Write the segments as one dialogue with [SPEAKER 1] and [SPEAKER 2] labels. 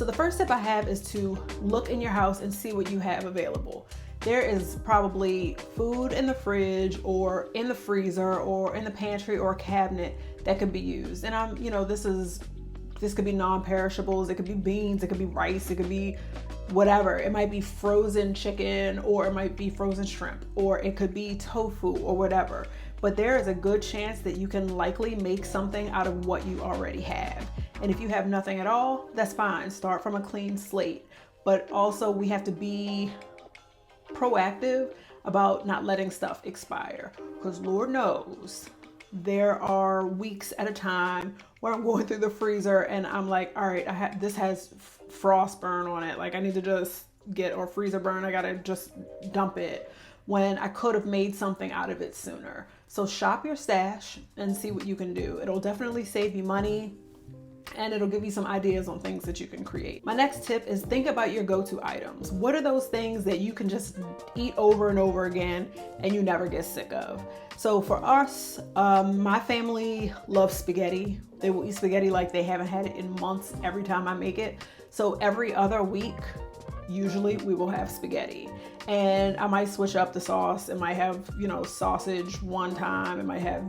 [SPEAKER 1] So the first tip I have is to look in your house and see what you have available. There is probably food in the fridge or in the freezer or in the pantry or cabinet that could be used. And this could be non-perishables, it could be beans, it could be rice, it could be whatever. It might be frozen chicken, or it might be frozen shrimp, or it could be tofu or whatever. But there is a good chance that you can likely make something out of what you already have. And if you have nothing at all, that's fine. Start from a clean slate. But also we have to be proactive about not letting stuff expire, because Lord knows there are weeks at a time where I'm going through the freezer and I'm like, all right, this has frost burn on it. Like I need to just or freezer burn. I gotta just dump it, when I could have made something out of it sooner. So shop your stash and see what you can do. It'll definitely save you money, and it'll give you some ideas on things that you can create. My next tip is think about your go-to items. What are those things that you can just eat over and over again and you never get sick of? So for us, my family loves spaghetti. They will eat spaghetti like they haven't had it in months every time I make it. So every other week, usually we will have spaghetti. And I might switch up the sauce. It might have, sausage one time. It might have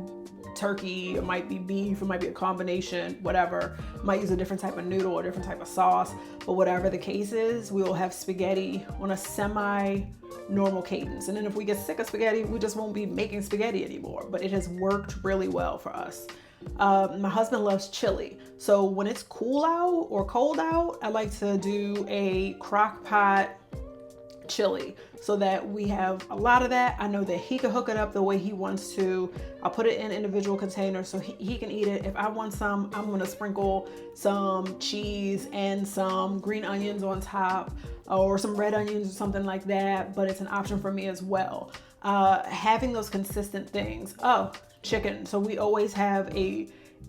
[SPEAKER 1] turkey, it might be beef, it might be a combination, whatever. Might use a different type of noodle or a different type of sauce, but whatever the case is, we will have spaghetti on a semi-normal cadence. And then if we get sick of spaghetti, we just won't be making spaghetti anymore, but it has worked really well for us. My husband loves chili. So when it's cool out or cold out, I like to do a crock pot chili so that we have a lot of that. I know that he can hook it up the way he wants to. I'll put it in individual containers so he can eat it. If I want some, I'm gonna sprinkle some cheese and some green onions on top, or some red onions or something like that, but it's an option for me as well. Having those consistent things. Oh, chicken. So we always have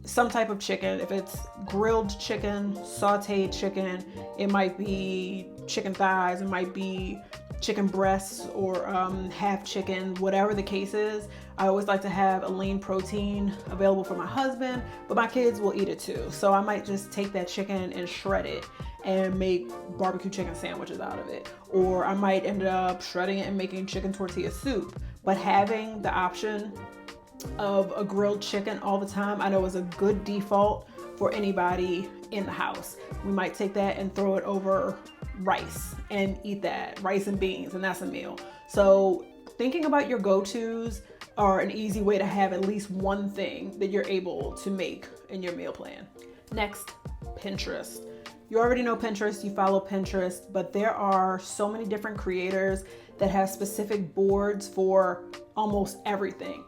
[SPEAKER 1] some type of chicken. If it's grilled chicken, sauteed chicken, it might be chicken thighs, it might be chicken breasts, or half chicken, whatever the case is. I always like to have a lean protein available for my husband, but my kids will eat it too. So I might just take that chicken and shred it and make barbecue chicken sandwiches out of it. Or I might end up shredding it and making chicken tortilla soup. But having the option of a grilled chicken all the time, I know is a good default for anybody in the house. We might take that and throw it over rice and eat that, rice and beans, and that's a meal. So thinking about your go-tos are an easy way to have at least one thing that you're able to make in your meal plan. Next, Pinterest. You already know Pinterest, you follow Pinterest, but there are so many different creators that have specific boards for almost everything.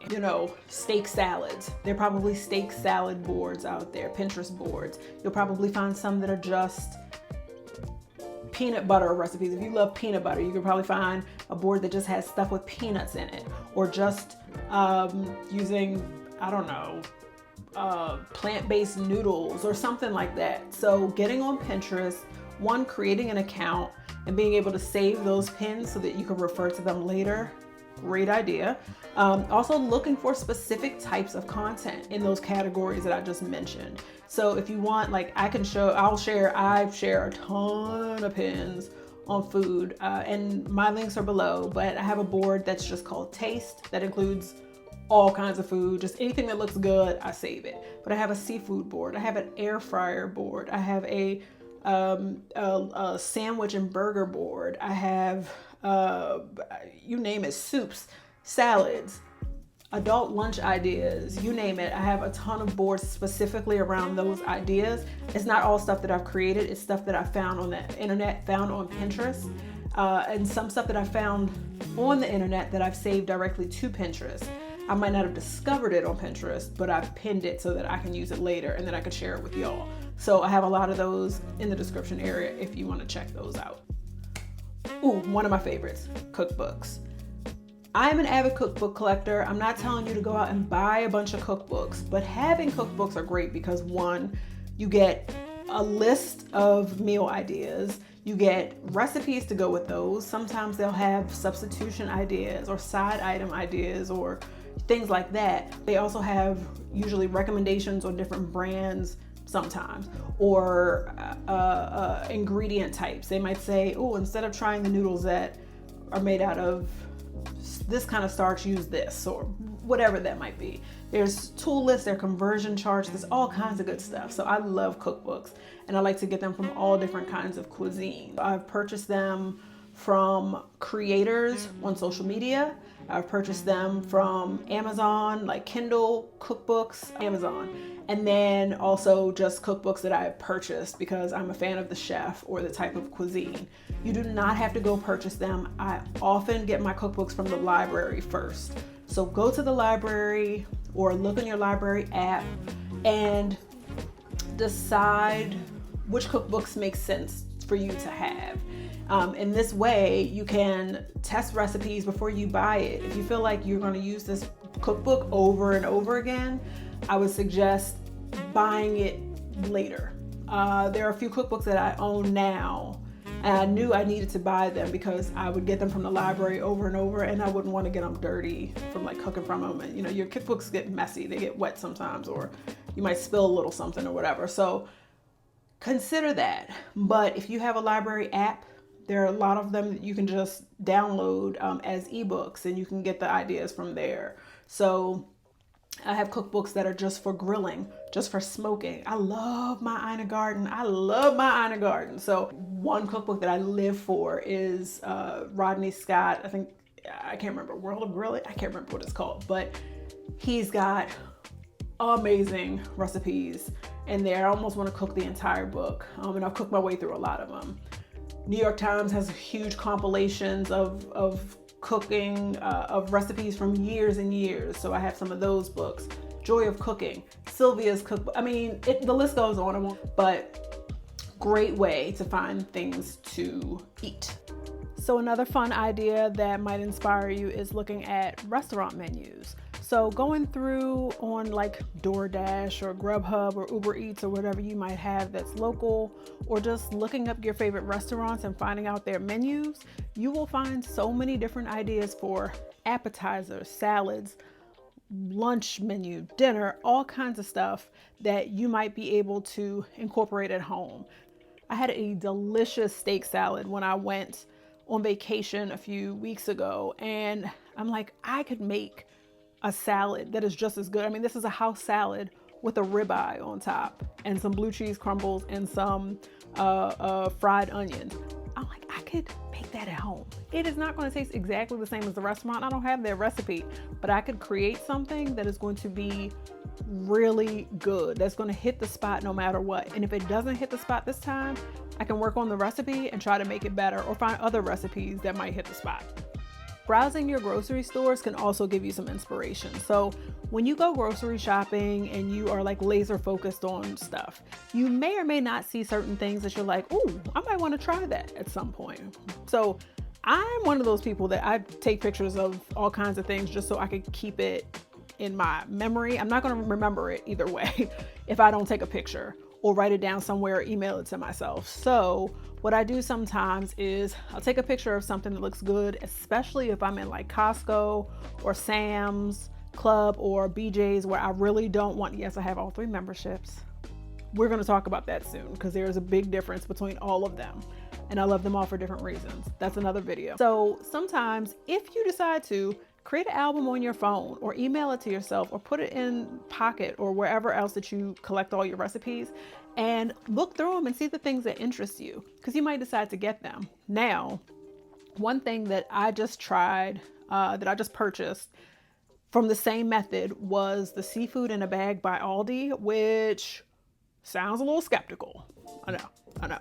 [SPEAKER 1] Steak salads. There are probably steak salad boards out there, Pinterest boards. You'll probably find some that are just peanut butter recipes. If you love peanut butter, you can probably find a board that just has stuff with peanuts in it, or just using, plant-based noodles or something like that. So getting on Pinterest, one, creating an account and being able to save those pins so that you can refer to them later. Great idea. Also looking for specific types of content in those categories that I just mentioned. So if you want, I've shared a ton of pins on food, and my links are below, but I have a board that's just called Taste that includes all kinds of food, just anything that looks good, I save it. But I have a seafood board, I have an air fryer board, I have a sandwich and burger board, I have you name it, soups, salads, adult lunch ideas, you name it. I have a ton of boards specifically around those ideas. It's not all stuff that I've created, it's stuff that I found on the internet, found on Pinterest, and some stuff that I found on the internet that I've saved directly to Pinterest. I might not have discovered it on Pinterest, but I've pinned it so that I can use it later and then I can share it with y'all. So I have a lot of those in the description area if you want to check those out. Ooh, one of my favorites, cookbooks. I am an avid cookbook collector. I'm not telling you to go out and buy a bunch of cookbooks, but having cookbooks are great because, one, you get a list of meal ideas, you get recipes to go with those. Sometimes they'll have substitution ideas or side item ideas or things like that. They also have usually recommendations on different brands sometimes, or ingredient types. They might say, oh, instead of trying the noodles that are made out of this kind of starch, use this, or whatever that might be. There's tool lists, there are conversion charts, there's all kinds of good stuff. So I love cookbooks, and I like to get them from all different kinds of cuisine. I've purchased them from creators on social media. I've purchased them from Amazon, like Kindle cookbooks, Amazon. And then also just cookbooks that I've purchased because I'm a fan of the chef or the type of cuisine. You do not have to go purchase them. I often get my cookbooks from the library first. So go to the library or look in your library app and decide which cookbooks make sense for you to have. In this way, you can test recipes before you buy it. If you feel like you're going to use this cookbook over and over again, I would suggest buying it later. There are a few cookbooks that I own now, and I knew I needed to buy them because I would get them from the library over and over, and I wouldn't want to get them dirty from like cooking from them. And, you know, your cookbooks get messy, they get wet sometimes, or you might spill a little something or whatever. So consider that. But if you have a library app, there are a lot of them that you can just download as ebooks, and you can get the ideas from there. So I have cookbooks that are just for grilling, just for smoking. I love my Ina Garten. So one cookbook that I live for is Rodney Scott. I can't remember, World of Grilling. I can't remember what it's called, but he's got amazing recipes in there. I almost want to cook the entire book, and I've cooked my way through a lot of them. New York Times has huge compilations of cooking, of recipes from years and years. So I have some of those books. Joy of Cooking, Sylvia's Cookbook. I mean, the list goes on, but great way to find things to eat. So another fun idea that might inspire you is looking at restaurant menus. So going through on like DoorDash or Grubhub or Uber Eats or whatever you might have that's local, or just looking up your favorite restaurants and finding out their menus, you will find so many different ideas for appetizers, salads, lunch menu, dinner, all kinds of stuff that you might be able to incorporate at home. I had a delicious steak salad when I went on vacation a few weeks ago, and I'm like, I could make a salad that is just as good. I mean, this is a house salad with a ribeye on top and some blue cheese crumbles and some fried onions. I'm like, I could make that at home. It is not going to taste exactly the same as the restaurant. I don't have their recipe, but I could create something that is going to be really good. That's going to hit the spot no matter what. And if it doesn't hit the spot this time, I can work on the recipe and try to make it better, or find other recipes that might hit the spot. Browsing your grocery stores can also give you some inspiration. So when you go grocery shopping and you are like laser focused on stuff, you may or may not see certain things that you're like, oh, I might want to try that at some point. So I'm one of those people that I take pictures of all kinds of things just so I could keep it in my memory. I'm not going to remember it either way if I don't take a picture or write it down somewhere or email it to myself. So what I do sometimes is I'll take a picture of something that looks good, especially if I'm in like Costco or Sam's Club or BJ's, where I really don't want, yes, I have all three memberships. We're going to talk about that soon because there's a big difference between all of them, and I love them all for different reasons. That's another video. So sometimes if you decide to create an album on your phone or email it to yourself or put it in Pocket or wherever else that you collect all your recipes, and look through them and see the things that interest you, because you might decide to get them. Now, one thing that I just tried, that I just purchased from the same method, was the seafood in a bag by Aldi, which sounds a little skeptical. I know.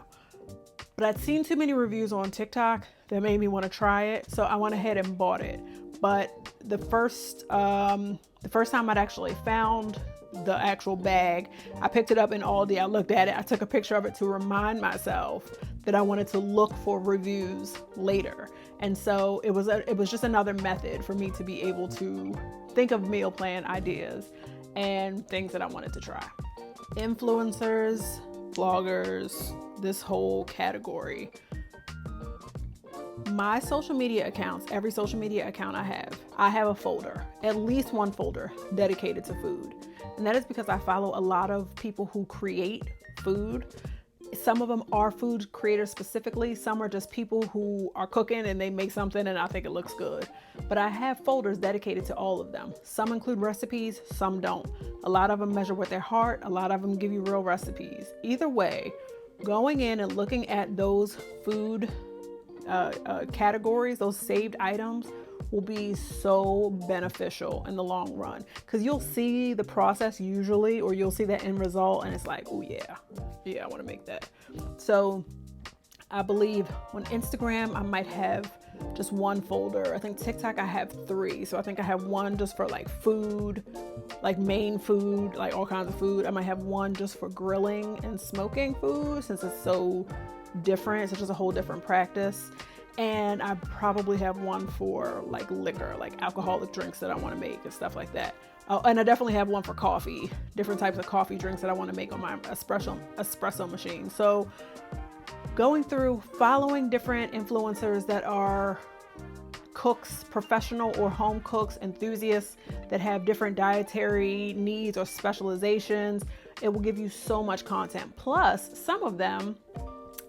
[SPEAKER 1] But I'd seen too many reviews on TikTok that made me want to try it. So I went ahead and bought it. But the first time I'd actually found the actual bag, I picked it up in Aldi. I looked at it. I took a picture of it to remind myself that I wanted to look for reviews later. And so it was just another method for me to be able to think of meal plan ideas and things that I wanted to try. Influencers, vloggers, this whole category. My social media accounts, every social media account I have a folder, at least one folder dedicated to food. And that is because I follow a lot of people who create food. Some of them are food creators specifically. Some are just people who are cooking and they make something and I think it looks good. But I have folders dedicated to all of them. Some include recipes, some don't. A lot of them measure with their heart. A lot of them give you real recipes. Either way, going in and looking at those food categories, those saved items, will be so beneficial in the long run, because you'll see the process usually, or you'll see that end result and it's like, oh yeah, I want to make that. So I believe on Instagram I might have just one folder. I think TikTok I have 3. So I think I have one just for like food, like main food, like all kinds of food. I might have one just for grilling and smoking food, since it's so different. It's just a whole different practice. And I probably have one for like liquor, like alcoholic drinks that I want to make and stuff like that. Oh, and I definitely have one for coffee, different types of coffee drinks that I want to make on my espresso machine. So going through, following different influencers that are cooks, professional or home cooks, enthusiasts that have different dietary needs or specializations, it will give you so much content. Plus, some of them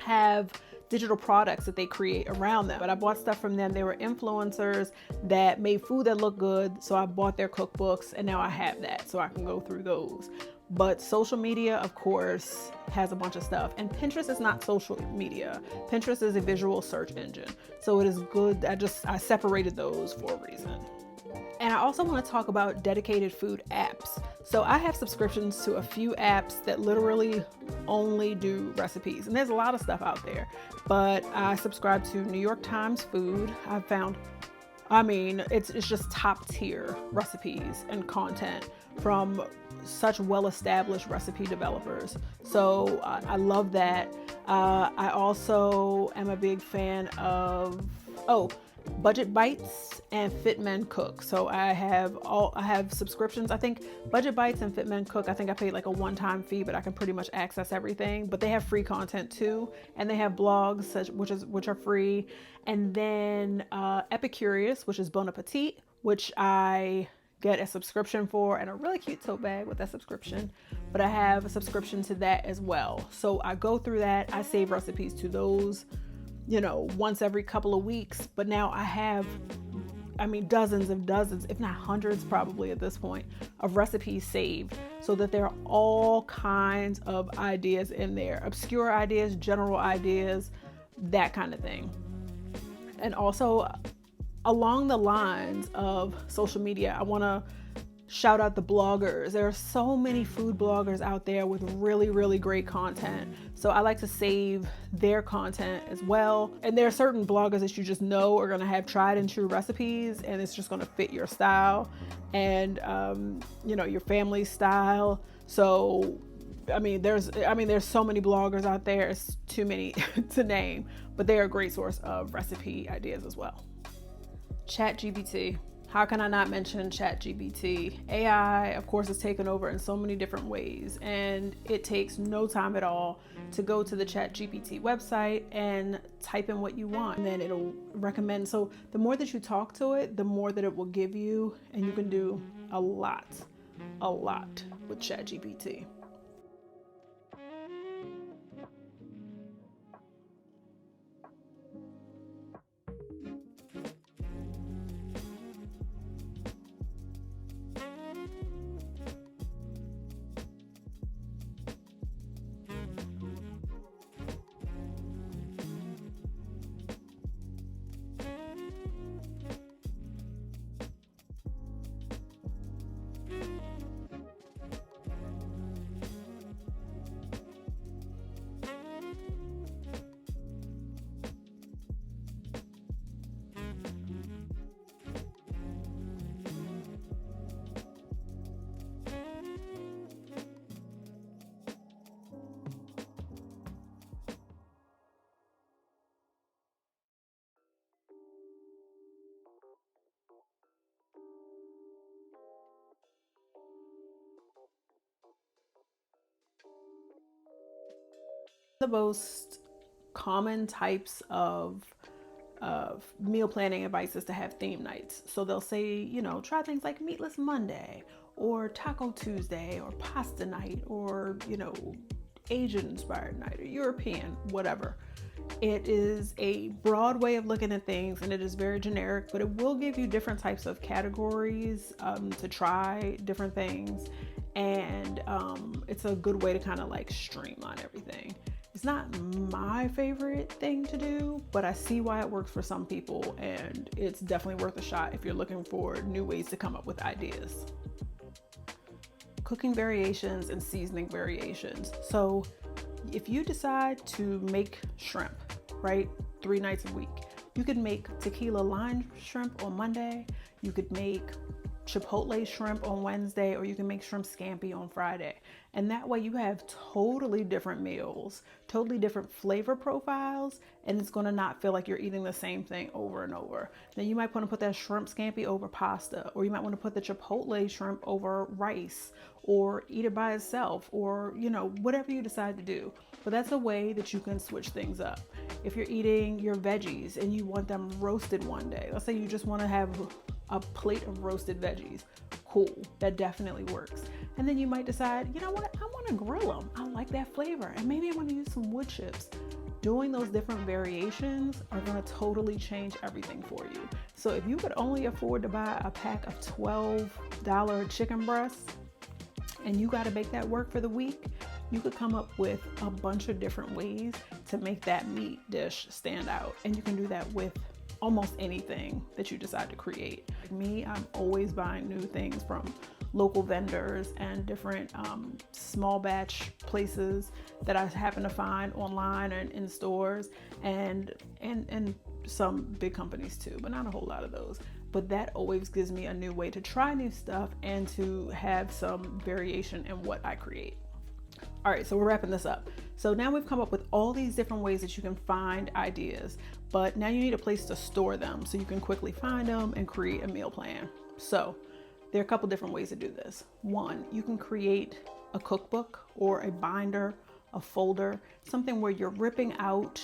[SPEAKER 1] have digital products that they create around them. But I bought stuff from them. They were influencers that made food that looked good. So I bought their cookbooks and now I have that so I can go through those. But social media, of course, has a bunch of stuff. And Pinterest is not social media. Pinterest is a visual search engine. So it is good. I separated those for a reason. And I also want to talk about dedicated food apps. So I have subscriptions to a few apps that literally only do recipes. And there's a lot of stuff out there, but I subscribe to New York Times Food. I've found, it's just top tier recipes and content from such well-established recipe developers. So I love that. I also am a big fan of, Budget Bites and Fit Men Cook. So I have subscriptions. I think Budget Bites and Fit Men Cook, I think I paid like a one-time fee, but I can pretty much access everything. But they have free content too, and they have blogs which are free. And then Epicurious, which is Bon Appetit, which I get a subscription for, and a really cute tote bag with that subscription. But I have a subscription to that as well. So I go through that. I save recipes to those, once every couple of weeks. But now I have, dozens, if not hundreds probably at this point, of recipes saved, so that there are all kinds of ideas in there, obscure ideas, general ideas, that kind of thing. And also, along the lines of social media, I want to shout out the bloggers. There are so many food bloggers out there with really, really great content. So I like to save their content as well. And there are certain bloggers that you just know are going to have tried and true recipes, and it's just going to fit your style and, your family's style. So, there's so many bloggers out there. It's too many to name, but they are a great source of recipe ideas as well. ChatGPT. How can I not mention ChatGPT? AI, of course, is taken over in so many different ways, and it takes no time at all to go to the ChatGPT website and type in what you want, and then it'll recommend. So the more that you talk to it, the more that it will give you, and you can do a lot with ChatGPT. The most common types of meal planning advice is to have theme nights. So they'll say, try things like Meatless Monday or Taco Tuesday or pasta night or, Asian inspired night or European, whatever. It is a broad way of looking at things, and it is very generic, but it will give you different types of categories to try different things. And it's a good way to kind of like streamline everything. It's not my favorite thing to do, but I see why it works for some people, and it's definitely worth a shot if you're looking for new ways to come up with ideas. Cooking variations and seasoning variations. So if you decide to make shrimp, right, 3 nights a week, you could make tequila lime shrimp on Monday, you could make chipotle shrimp on Wednesday, or you can make shrimp scampi on Friday. And that way you have totally different meals, totally different flavor profiles, and it's going to not feel like you're eating the same thing over and over. Then you might want to put that shrimp scampi over pasta, or you might want to put the chipotle shrimp over rice, or eat it by itself, or whatever you decide to do. But that's a way that you can switch things up. If you're eating your veggies and you want them roasted one day, let's say you just want to have a plate of roasted veggies, cool, that definitely works. And then you might decide, you know what, I want to grill them, I like that flavor, and maybe I want to use some wood chips. Doing those different variations are going to totally change everything for you. So if you could only afford to buy a pack of $12 chicken breasts and you got to make that work for the week, you could come up with a bunch of different ways to make that meat dish stand out. And you can do that with almost anything that you decide to create. Like me, I'm always buying new things from local vendors and different small batch places that I happen to find online and in stores, and some big companies too, but not a whole lot of those. But that always gives me a new way to try new stuff and to have some variation in what I create. All right, so we're wrapping this up. So now we've come up with all these different ways that you can find ideas, but now you need a place to store them so you can quickly find them and create a meal plan. So there are a couple different ways to do this. One, you can create a cookbook or a binder, a folder, something where you're ripping out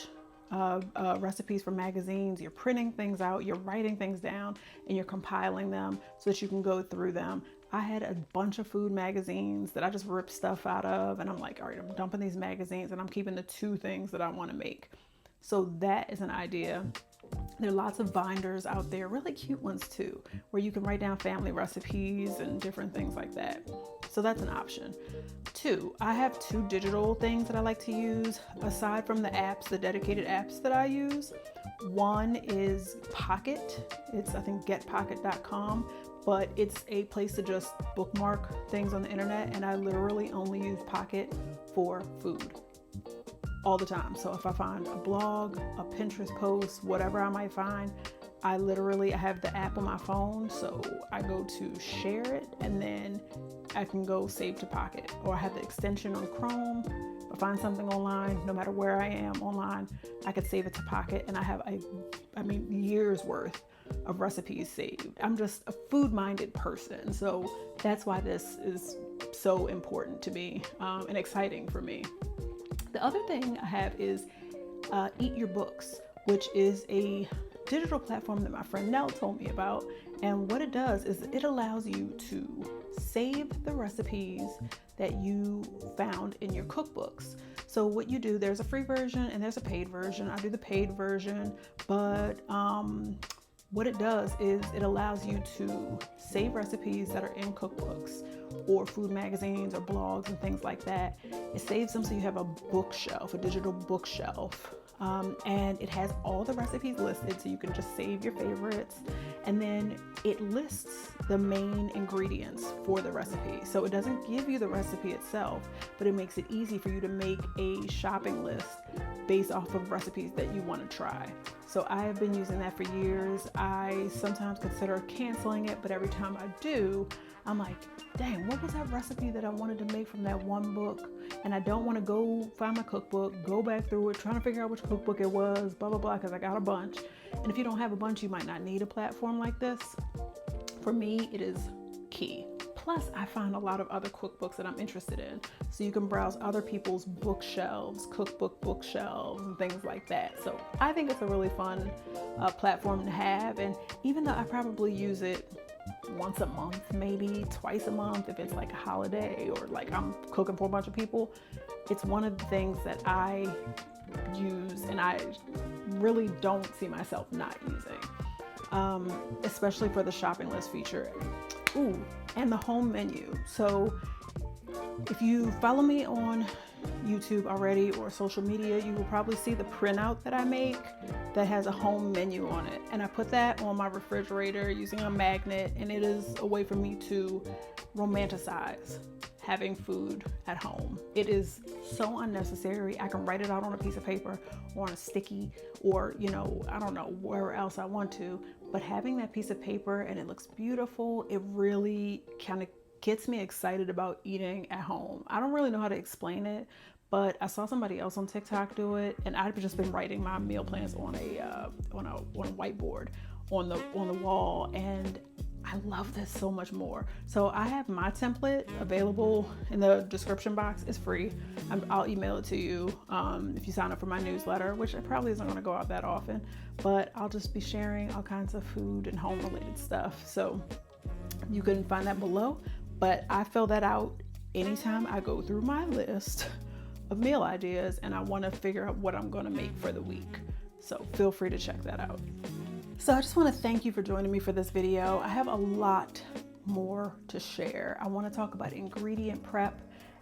[SPEAKER 1] recipes from magazines, you're printing things out, you're writing things down, and you're compiling them so that you can go through them. I had a bunch of food magazines that I just ripped stuff out of, and I'm like, all right, I'm dumping these magazines and I'm keeping the 2 things that I want to make. So that is an idea. There are lots of binders out there, really cute ones too, where you can write down family recipes and different things like that. So that's an option. 2, I have 2 digital things that I like to use aside from the apps, the dedicated apps that I use. One is Pocket. It's, I think, getpocket.com, but it's a place to just bookmark things on the internet, and I literally only use Pocket for food all the time. So if I find a blog, a Pinterest post, whatever I might find, I have the app on my phone, so I go to share it, and then I can go save to Pocket, or I have the extension on Chrome. If I find something online, no matter where I am online, I could save it to Pocket, and I have years worth of recipes saved. I'm just a food-minded person, so that's why this is so important to me and exciting for me. The other thing I have is Eat Your Books, which is a digital platform that my friend Nell told me about. And what it does is it allows you to save the recipes that you found in your cookbooks. So what you do, there's a free version and there's a paid version. I do the paid version, but what it does is it allows you to save recipes that are in cookbooks or food magazines or blogs and things like that. It saves them so you have a bookshelf, a digital bookshelf. And it has all the recipes listed, so you can just save your favorites, and then it lists the main ingredients for the recipe. So it doesn't give you the recipe itself, but it makes it easy for you to make a shopping list based off of recipes that you want to try. So I have been using that for years. I sometimes consider canceling it, but every time I do, I'm like, dang, what was that recipe that I wanted to make from that one book? And I don't want to go find my cookbook, go back through it, trying to figure out which cookbook it was, blah, blah, blah, because I got a bunch. And if you don't have a bunch, you might not need a platform like this. For me, it is key. Plus, I find a lot of other cookbooks that I'm interested in. So you can browse other people's bookshelves, cookbook bookshelves, and things like that. So I think it's a really fun platform to have. And even though I probably use it once a month, maybe twice a month if it's like a holiday or like I'm cooking for a bunch of people. It's one of the things that I use and I really don't see myself not using, especially for the shopping list feature. Ooh, and the home menu. So if you follow me on YouTube already or social media, you will probably see the printout that I make that has a home menu on it. And I put that on my refrigerator using a magnet, and it is a way for me to romanticize having food at home. It is so unnecessary. I can write it out on a piece of paper or on a sticky or, I don't know, where else I want to, but having that piece of paper and it looks beautiful, it really kind of gets me excited about eating at home. I don't really know how to explain it, but I saw somebody else on TikTok do it, and I've just been writing my meal plans on a whiteboard on the wall, and I love this so much more. So I have my template available in the description box. It's free. I'll email it to you if you sign up for my newsletter, which it probably isn't going to go out that often, but I'll just be sharing all kinds of food and home related stuff. So you can find that below. But I fill that out anytime I go through my list of meal ideas and I want to figure out what I'm going to make for the week. So feel free to check that out. So I just want to thank you for joining me for this video. I have a lot more to share. I want to talk about ingredient prep,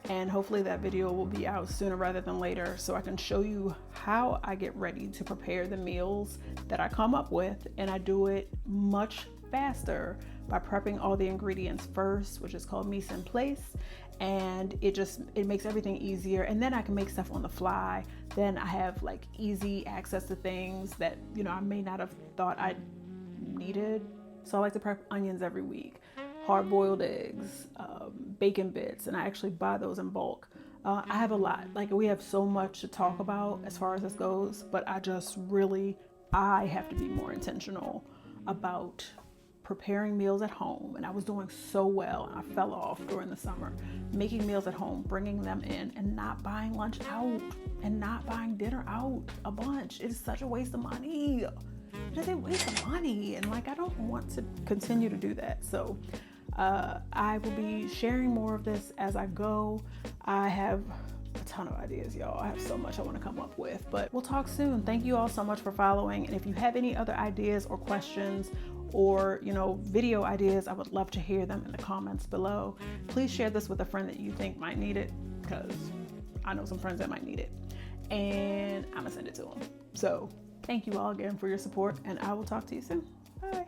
[SPEAKER 1] and hopefully that video will be out sooner rather than later so I can show you how I get ready to prepare the meals that I come up with, and I do it much faster by prepping all the ingredients first, which is called mise en place, and it makes everything easier, and then I can make stuff on the fly. Then I have like easy access to things that I may not have thought I needed. So I like to prep onions every week, hard-boiled eggs, bacon bits, and I actually buy those in bulk. I have a lot. Like, we have so much to talk about as far as this goes, but I have to be more intentional about preparing meals at home. And I was doing so well, and I fell off during the summer, making meals at home, bringing them in, and not buying lunch out and not buying dinner out a bunch. It is such a waste of money. It is a waste of money, and I don't want to continue to do that. So I will be sharing more of this as I go. I have a ton of ideas, y'all. I have so much I want to come up with, but we'll talk soon. Thank you all so much for following, and if you have any other ideas or questions or video ideas, I would love to hear them in the comments below. Please share this with a friend that you think might need it, because I know some friends that might need it, and I'm gonna send it to them. So thank you all again for your support, and I will talk to you soon. Bye.